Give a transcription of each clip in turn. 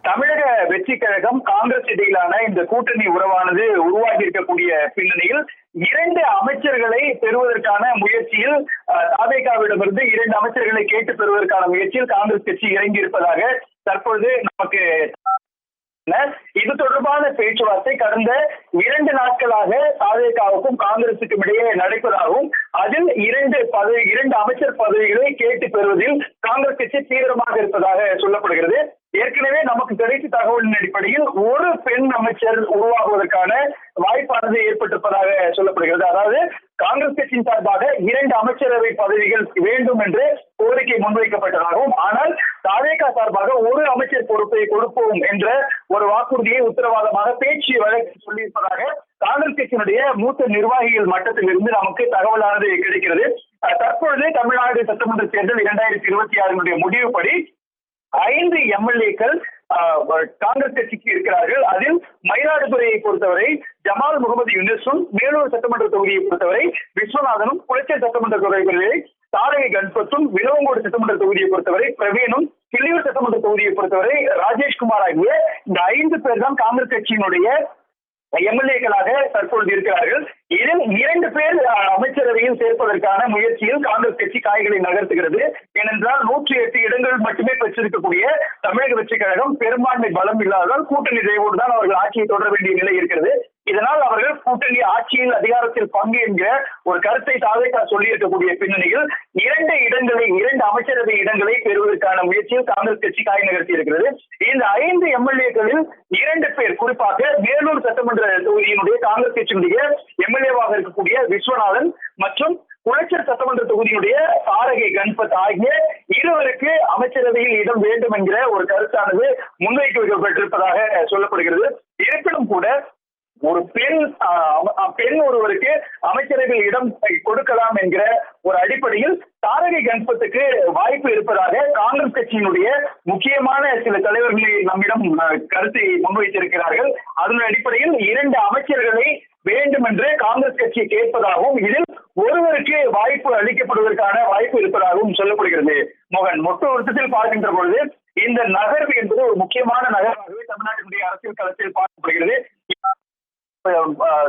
தமிழக வெற்றி கழகம் காங்கிரஸ் இடையிலான இந்த கூட்டணி உறவானது உருவாகி இருக்கக்கூடிய பின்னணியில் 2 அமைச்சர்களை பெறுவதற்கான முயற்சியில் தாவேகாவிடமிருந்து 2 அமைச்சர்களை கேட்டு பெறுவதற்கான முயற்சியில் காங்கிரஸ் கட்சி இறங்கி இருப்பதாக தற்பொழுது நமக்கு இது தொடர்பான பேச்சுவார்த்தை கடந்த 2 நாட்களாக தாவேகாவுக்கும் காங்கிரசுக்கும் இடையே நடைபெறதாகவும் அதில் 2 அமைச்சர் பதவிகளை கேட்டு பெறுவதில் காங்கிரஸ் கட்சி தீவிரமாக இருப்பதாக சொல்லப்படுகிறது. ஏற்கனவே நமக்கு கிடைத்த தகவலின் அடிப்படையில் ஒரு பெண் அமைச்சர் உருவாகுவதற்கான வாய்ப்பானது ஏற்பட்டிருப்பதாக சொல்லப்படுகிறது. அதாவது காங்கிரஸ் கட்சியின் சார்பாக 2 அமைச்சரவை பதவிகள் வேண்டும் என்று கோரிக்கை முன்வைக்கப்பட்டதாகவும், ஆனால் தாவேகா சார்பாக ஒரு அமைச்சர் பொறுப்பை கொடுப்போம் என்ற ஒரு வாக்குறுதியை உத்தரவாதமாக பேச்சு வழக்கு சொல்லியிருப்பதாக காங்கிரஸ் கட்சியினுடைய மூத்த நிர்வாகிகள் மட்டத்தில் இருந்து நமக்கு தகவலானது கிடைக்கிறது. தற்பொழுது தமிழ்நாடு சட்டமன்ற தேர்தல் 2026 முடிவுப்படி 5 எம்எல்ஏக்கள் காங்கிரஸ் கட்சிக்கு இருக்கிறார்கள். அதில் மயிலாடுதுறையை பொறுத்தவரை ஜமால் முகமது யூனிஸும், வேலூர் சட்டமன்ற தொகுதியை பொறுத்தவரை விஸ்வநாதனும், குளச்சல் சட்டமன்ற தொகுதிகளை தாரகை கண்பத்தும், விலவங்கோடு சட்டமன்ற தொகுதியை பொறுத்தவரை பிரவீனும், கிள்ளியூர் சட்டமன்ற தொகுதியை பொறுத்தவரை ராஜேஷ்குமார் ஆகிய இந்த 5 பேர் தான் காங்கிரஸ் கட்சியினுடைய எம்எல்ஏக்களாக தற்பொழுது இருக்கிறார்கள். இதில் 2 பேர் அமைச்சரவையில் சேர்ப்பதற்கான முயற்சியில் காங்கிரஸ் கட்சி காய்களை நகர்த்துகிறது. ஏனென்றால் 108 இடங்கள் மட்டுமே பெற்றிருக்கக்கூடிய தமிழக வெற்றி கழகம் பெரும்பான்மை பலம் இல்லாததால் கூட்டணி நிறைவோடு தான் அவர்கள் ஆட்சியை தொடர வேண்டிய நிலை இருக்கிறது. இதனால் அவர்கள் கூட்டணி ஆட்சியில் அதிகாரத்தில் பங்கு என்கிற ஒரு கருத்தை தாவேகா சொல்லி இருக்கக்கூடிய பின்னணியில் 2 அமைச்சரவை இடங்களை பெறுவதற்கான முயற்சியில் காங்கிரஸ் கட்சி காய் நகர்த்தி இருக்கிறது. இந்த 5 எம்எல்ஏக்களில் 2 பேர், குறிப்பாக வேலூர் சட்டமன்ற தொகுதியினுடைய காங்கிரஸ் கட்சியினுடைய எம்எல்ஏவாக இருக்கக்கூடிய விஸ்வநாதன் மற்றும் குளச்சல் சட்டமன்ற தொகுதியுடைய தாரகை கண்பத் ஆகிய இருவருக்கு அமைச்சரவையில் இடம் வேண்டும் என்கிற ஒரு கருத்தானது முன்வைக்கப்பட்டிருப்பதாக சொல்லப்படுகிறது. இருப்பினும் கூட ஒரு பெண் ஒருவருக்கு அமைச்சரவையில் இடம் கொடுக்கலாம் என்கிற ஒரு அடிப்படையில் தாரகை கண்பத்துக்கு வாய்ப்பு இருப்பதாக காங்கிரஸ் கட்சியினுடைய முக்கியமான சில தலைவர்களை நம்மிடம் கருத்தை முன்வைத்திருக்கிறார்கள். அதன் அடிப்படையில் 2 அமைச்சர்களை வேண்டும் என்று காங்கிரஸ் கட்சி கேட்பதாகவும், இதில் ஒருவருக்கு வாய்ப்பு அளிக்கப்படுவதற்கான வாய்ப்பு இருப்பதாகவும் சொல்லப்படுகிறது. மோகன், மொத்த அர்த்தத்தில் பார்க்கின்ற பொழுது இந்த நகர்வு என்பது ஒரு முக்கியமான நகர்வாகவே தமிழ்நாட்டினுடைய அரசியல் களத்தில் பார்க்கப்படுகிறது.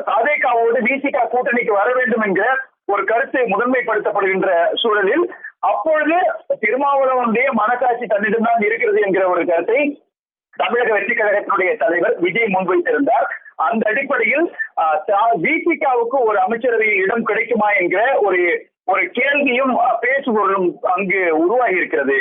தாவேகாவோடு விசிக கூட்டணிக்கு வர வேண்டும் என்கிற ஒரு கருத்து முதன்மைப்படுத்தப்படுகின்ற சூழலில் அப்பொழுது திருமாவளவனுடைய மனசாட்சி தன்னிடம்தான் இருக்கிறது என்கிற ஒரு கருத்தை தமிழக வெற்றி கழகத்தினுடைய தலைவர் விஜய் முன்வைத்திருந்தார். அந்த அடிப்படையில் விசிகாவுக்கு ஒரு அமைச்சரவையில் இடம் கிடைக்குமா என்கிற ஒரு கேள்வியும் பேசுபொருளும் அங்கு உருவாகி இருக்கிறது.